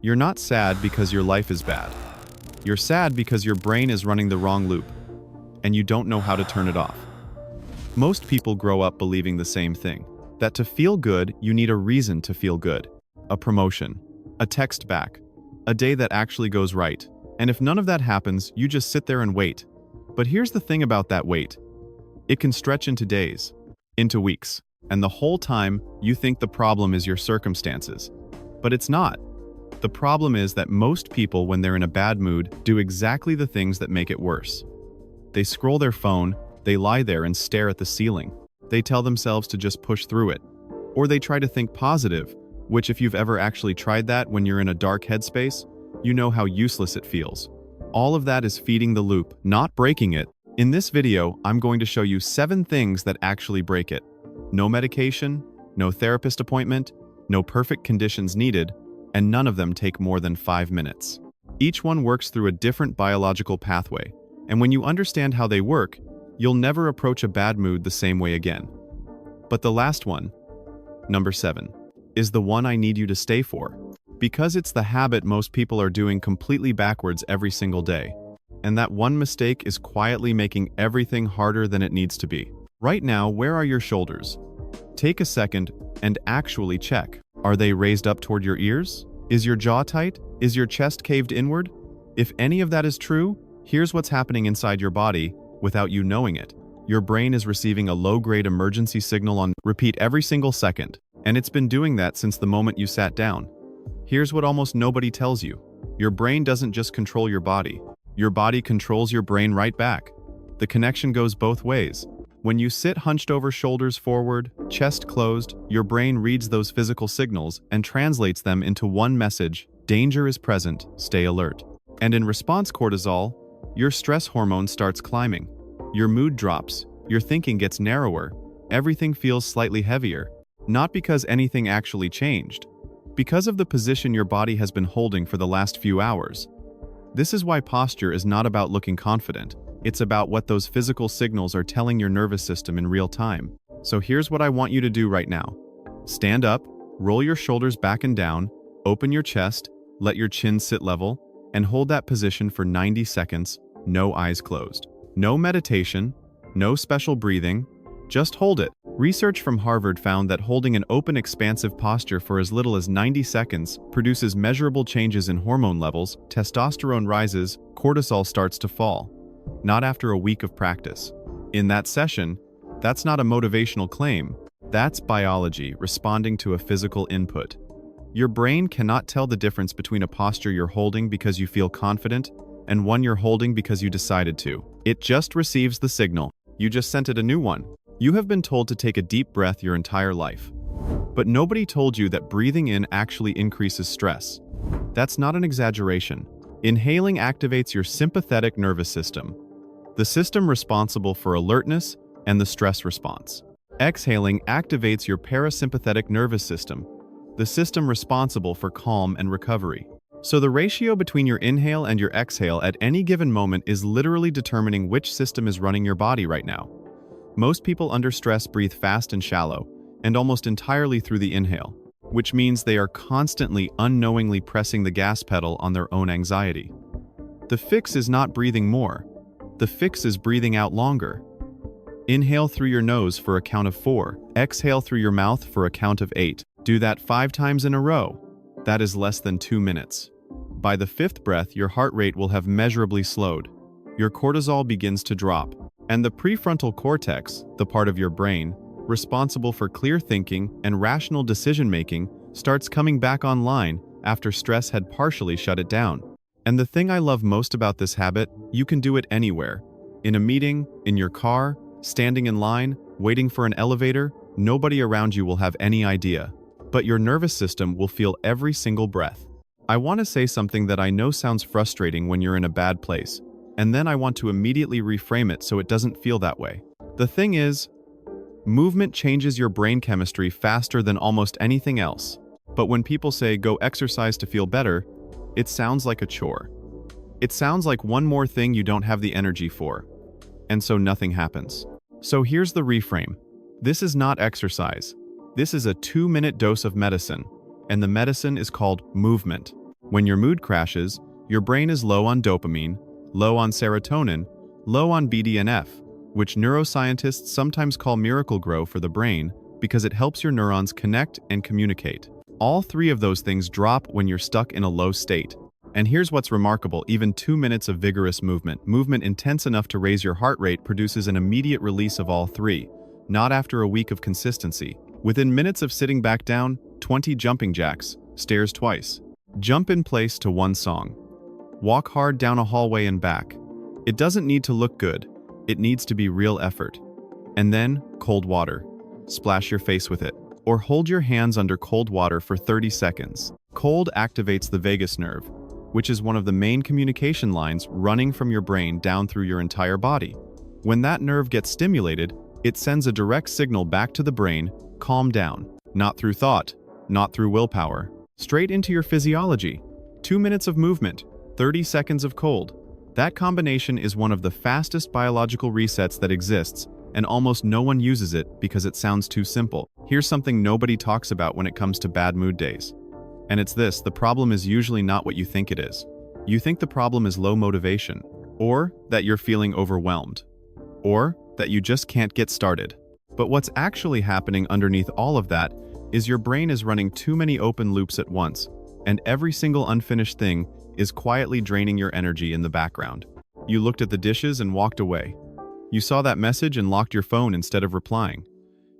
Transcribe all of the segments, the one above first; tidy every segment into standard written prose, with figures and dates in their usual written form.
You're not sad because your life is bad. You're sad because your brain is running the wrong loop, and you don't know how to turn it off. Most people grow up believing the same thing, that to feel good, you need a reason to feel good. A promotion, a text back, a day that actually goes right. And if none of that happens, you just sit there and wait. But here's the thing about that wait. It can stretch into days, into weeks, and the whole time you think the problem is your circumstances. But it's not. The problem is that most people, when they're in a bad mood, do exactly the things that make it worse. They scroll their phone, they lie there and stare at the ceiling. They tell themselves to just push through it. Or they try to think positive, which if you've ever actually tried that when you're in a dark headspace, you know how useless it feels. All of that is feeding the loop, not breaking it. In this video, I'm going to show you 7 things that actually break it. No medication, no therapist appointment, no perfect conditions needed, and none of them take more than 5 minutes. Each one works through a different biological pathway, and when you understand how they work, you'll never approach a bad mood the same way again. But the last one, number 7, is the one I need you to stay for. Because it's the habit most people are doing completely backwards every single day. And that one mistake is quietly making everything harder than it needs to be. Right now, where are your shoulders? Take a second and actually check. Are they raised up toward your ears? Is your jaw tight? Is your chest caved inward? If any of that is true, here's what's happening inside your body without you knowing it. Your brain is receiving a low-grade emergency signal on repeat every single second, and it's been doing that since the moment you sat down. Here's what almost nobody tells you. Your brain doesn't just control your body. Your body controls your brain right back. The connection goes both ways. When you sit hunched over, shoulders forward, chest closed, your brain reads those physical signals and translates them into one message: danger is present, stay alert. And in response, cortisol, your stress hormone, starts climbing. Your mood drops, your thinking gets narrower, everything feels slightly heavier. Not because anything actually changed, because of the position your body has been holding for the last few hours. This is why posture is not about looking confident. It's about what those physical signals are telling your nervous system in real time. So here's what I want you to do right now. Stand up, roll your shoulders back and down, open your chest, let your chin sit level, and hold that position for 90 seconds, no eyes closed. No meditation, no special breathing, just hold it. Research from Harvard found that holding an open, expansive posture for as little as 90 seconds produces measurable changes in hormone levels, testosterone rises, cortisol starts to fall. Not after a week of practice. In that session, that's not a motivational claim. That's biology responding to a physical input. Your brain cannot tell the difference between a posture you're holding because you feel confident and one you're holding because you decided to. It just receives the signal. You just sent it a new one. You have been told to take a deep breath your entire life. But nobody told you that breathing in actually increases stress. That's not an exaggeration. Inhaling activates your sympathetic nervous system, the system responsible for alertness and the stress response. Exhaling activates your parasympathetic nervous system, the system responsible for calm and recovery. So the ratio between your inhale and your exhale at any given moment is literally determining which system is running your body right now. Most people under stress breathe fast and shallow, and almost entirely through the inhale, which means they are constantly unknowingly pressing the gas pedal on their own anxiety. The fix is not breathing more. The fix is breathing out longer. Inhale through your nose for a count of 4. Exhale through your mouth for a count of 8. Do that 5 times in a row. That is less than 2 minutes. By the 5th breath, your heart rate will have measurably slowed. Your cortisol begins to drop. And the prefrontal cortex, the part of your brain responsible for clear thinking and rational decision-making, starts coming back online after stress had partially shut it down. And the thing I love most about this habit, you can do it anywhere. In a meeting, in your car, standing in line, waiting for an elevator, nobody around you will have any idea. But your nervous system will feel every single breath. I want to say something that I know sounds frustrating when you're in a bad place. And then I want to immediately reframe it so it doesn't feel that way. The thing is, movement changes your brain chemistry faster than almost anything else. But when people say go exercise to feel better, it sounds like a chore. It sounds like one more thing you don't have the energy for. And so nothing happens. So here's the reframe. This is not exercise. This is a 2-minute dose of medicine. And the medicine is called movement. When your mood crashes, your brain is low on dopamine, low on serotonin, low on BDNF, which neuroscientists sometimes call Miracle-Gro for the brain because it helps your neurons connect and communicate. All three of those things drop when you're stuck in a low state. And here's what's remarkable: even 2 minutes of vigorous movement intense enough to raise your heart rate, produces an immediate release of all three, not after a week of consistency. Within minutes of sitting back down, 20 jumping jacks, stairs twice. Jump in place to one song. Walk hard down a hallway and back. It doesn't need to look good, it needs to be real effort. And then, cold water. Splash your face with it. Or hold your hands under cold water for 30 seconds. Cold activates the vagus nerve, which is one of the main communication lines running from your brain down through your entire body. When that nerve gets stimulated, it sends a direct signal back to the brain: calm down. Not through thought, not through willpower. Straight into your physiology. 2 minutes of movement, 30 seconds of cold. That combination is one of the fastest biological resets that exists, and almost no one uses it because it sounds too simple. Here's something nobody talks about when it comes to bad mood days. And it's this: the problem is usually not what you think it is. You think the problem is low motivation, or that you're feeling overwhelmed, or that you just can't get started. But what's actually happening underneath all of that is your brain is running too many open loops at once, and every single unfinished thing is quietly draining your energy in the background. You looked at the dishes and walked away. You saw that message and locked your phone instead of replying.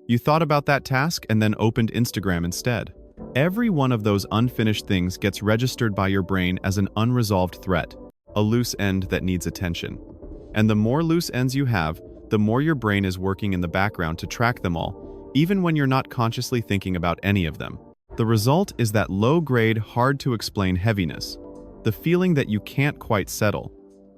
You thought about that task and then opened Instagram instead. Every one of those unfinished things gets registered by your brain as an unresolved threat, a loose end that needs attention. And the more loose ends you have, the more your brain is working in the background to track them all, even when you're not consciously thinking about any of them. The result is that low-grade, hard-to-explain heaviness, the feeling that you can't quite settle,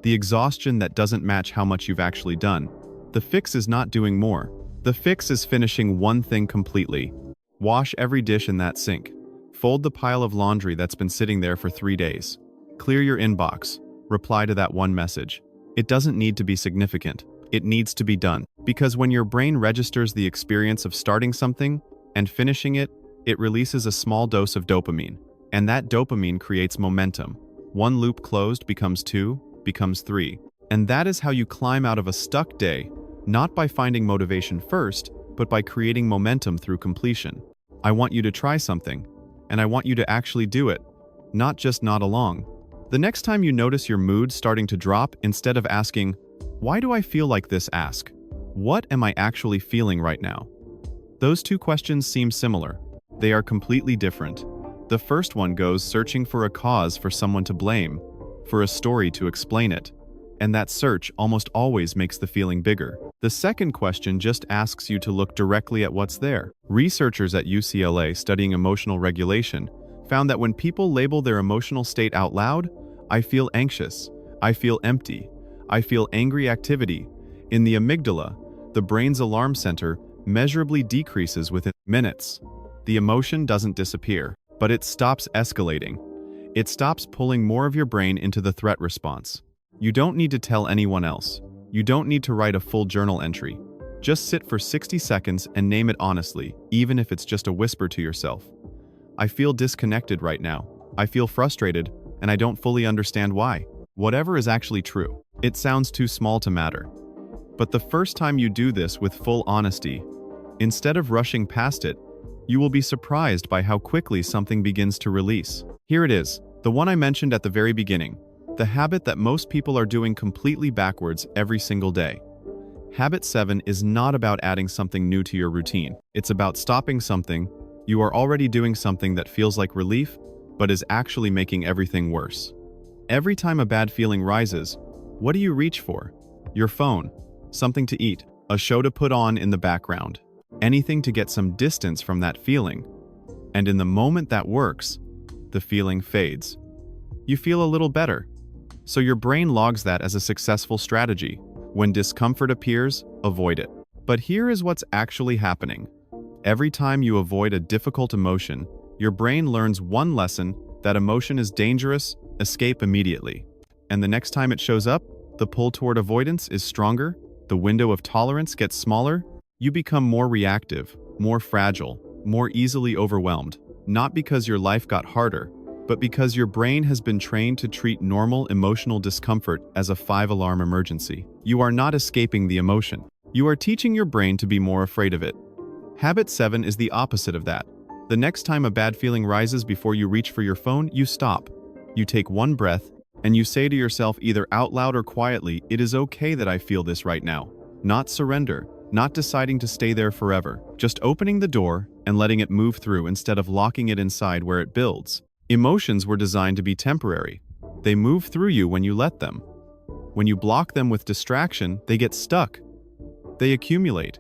the exhaustion that doesn't match how much you've actually done. The fix is not doing more. The fix is finishing one thing completely. Wash every dish in that sink. Fold the pile of laundry that's been sitting there for 3 days. Clear your inbox. Reply to that one message. It doesn't need to be significant. It needs to be done. Because when your brain registers the experience of starting something and finishing it, it releases a small dose of dopamine. And that dopamine creates momentum. One loop closed becomes 2, becomes 3. And that is how you climb out of a stuck day, not by finding motivation first, but by creating momentum through completion. I want you to try something, and I want you to actually do it, not just nod along. The next time you notice your mood starting to drop, instead of asking, "Why do I feel like this?" ask, "What am I actually feeling right now?" Those two questions seem similar. They are completely different. The first one goes searching for a cause for someone to blame, for a story to explain it. And that search almost always makes the feeling bigger. The second question just asks you to look directly at what's there. Researchers at UCLA studying emotional regulation found that when people label their emotional state out loud, "I feel anxious," "I feel empty," "I feel angry" activity in the amygdala, the brain's alarm center, measurably decreases within minutes. The emotion doesn't disappear, but it stops escalating. It stops pulling more of your brain into the threat response. You don't need to tell anyone else. You don't need to write a full journal entry. Just sit for 60 seconds and name it honestly, even if it's just a whisper to yourself. "I feel disconnected right now. I feel frustrated, and I don't fully understand why." Whatever is actually true. It sounds too small to matter. But the first time you do this with full honesty, instead of rushing past it, you will be surprised by how quickly something begins to release. Here it is, the one I mentioned at the very beginning. The habit that most people are doing completely backwards every single day. Habit 7 is not about adding something new to your routine. It's about stopping something. You are already doing something that feels like relief, but is actually making everything worse. Every time a bad feeling rises, what do you reach for? Your phone, something to eat, a show to put on in the background, anything to get some distance from that feeling. And in the moment that works, the feeling fades. You feel a little better. So your brain logs that as a successful strategy. When discomfort appears, avoid it. But here is what's actually happening. Every time you avoid a difficult emotion, your brain learns one lesson: that emotion is dangerous, escape immediately. And the next time it shows up, the pull toward avoidance is stronger, the window of tolerance gets smaller, you become more reactive, more fragile, more easily overwhelmed, not because your life got harder, but because your brain has been trained to treat normal emotional discomfort as a 5-alarm emergency. You are not escaping the emotion. You are teaching your brain to be more afraid of it. Habit 7 is the opposite of that. The next time a bad feeling rises before you reach for your phone, you stop. You take one breath, and you say to yourself either out loud or quietly, "It is okay that I feel this right now." Not surrender, not deciding to stay there forever, just opening the door and letting it move through instead of locking it inside where it builds. Emotions were designed to be temporary. They move through you when you let them. When you block them with distraction, they get stuck. They accumulate,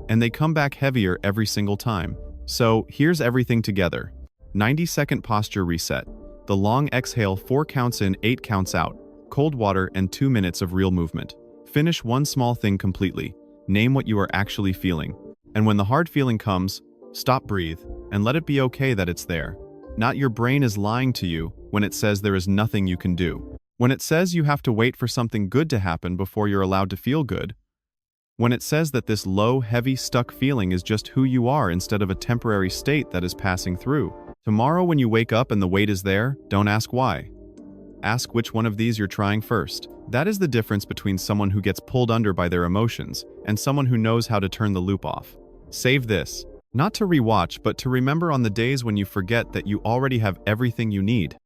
and they come back heavier every single time. So here's everything together. 90-second posture reset. The long exhale, 4 counts in, 8 counts out. Cold water and 2 minutes of real movement. Finish one small thing completely. Name what you are actually feeling. And when the hard feeling comes, stop, breathe, and let it be okay that it's there. Not your brain is lying to you when it says there is nothing you can do. When it says you have to wait for something good to happen before you're allowed to feel good. When it says that this low, heavy, stuck feeling is just who you are instead of a temporary state that is passing through. Tomorrow when you wake up and the weight is there, don't ask why. Ask which one of these you're trying first. That is the difference between someone who gets pulled under by their emotions and someone who knows how to turn the loop off. Save this. Not to rewatch, but to remember on the days when you forget that you already have everything you need.